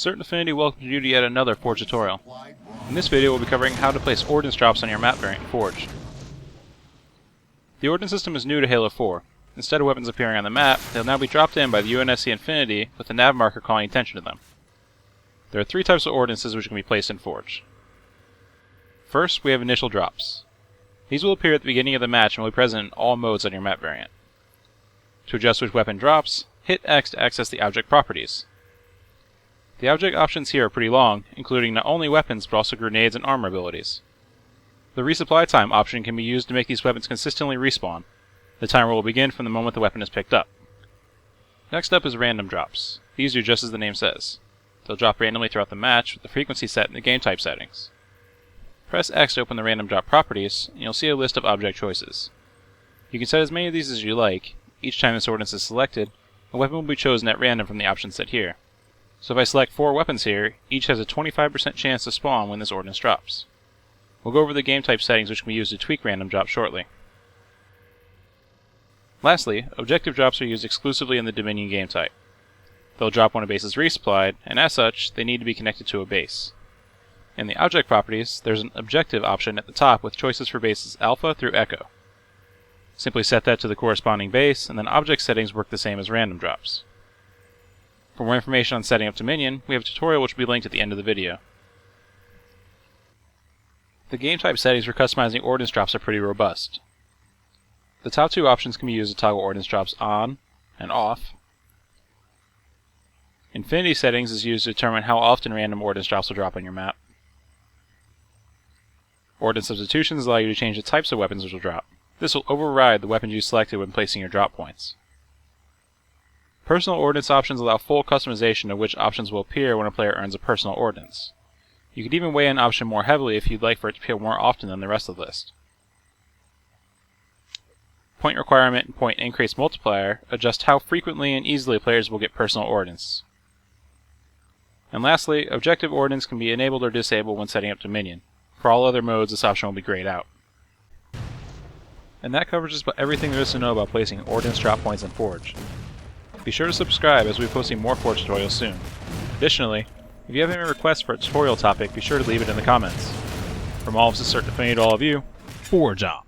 Certain Affinity welcomes you to yet another Forge tutorial. In this video we'll be covering how to place Ordnance Drops on your map variant in Forge. The Ordnance system is new to Halo 4. Instead of weapons appearing on the map, they'll now be dropped in by the UNSC Infinity with the nav marker calling attention to them. There are three types of ordnances which can be placed in Forge. First, we have initial drops. These will appear at the beginning of the match and will be present in all modes on your map variant. To adjust which weapon drops, hit X to access the object properties. The object options here are pretty long, including not only weapons but also grenades and armor abilities. The resupply time option can be used to make these weapons consistently respawn. The timer will begin from the moment the weapon is picked up. Next up is random drops. These do just as the name says. They'll drop randomly throughout the match with the frequency set in the game type settings. Press X to open the random drop properties, and you'll see a list of object choices. You can set as many of these as you like. Each time this ordnance is selected, a weapon will be chosen at random from the options set here. So if I select 4 weapons here, each has a 25% chance to spawn when this ordnance drops. We'll go over the game type settings which can be used to tweak random drops shortly. Lastly, objective drops are used exclusively in the Dominion game type. They'll drop when a base is resupplied, and as such, they need to be connected to a base. In the object properties, there's an objective option at the top with choices for bases Alpha through Echo. Simply set that to the corresponding base, and then object settings work the same as random drops. For more information on setting up Dominion, we have a tutorial which will be linked at the end of the video. The game type settings for customizing ordnance drops are pretty robust. The top 2 options can be used to toggle ordnance drops on and off. Infinity settings is used to determine how often random ordnance drops will drop on your map. Ordnance substitutions allow you to change the types of weapons which will drop. This will override the weapons you selected when placing your drop points. Personal ordnance options allow full customization of which options will appear when a player earns a personal ordnance. You could even weigh an option more heavily if you'd like for it to appear more often than the rest of the list. Point requirement and point increase multiplier adjust how frequently and easily players will get personal ordnance. And lastly, objective ordnance can be enabled or disabled when setting up Dominion. For all other modes, this option will be grayed out. And that covers just about everything there is to know about placing ordnance drop points in Forge. Be sure to subscribe as we'll be posting more Forge tutorials soon. Additionally, if you have any requests for a tutorial topic, be sure to leave it in the comments. From all of us at Affinity to all of you, Forge on!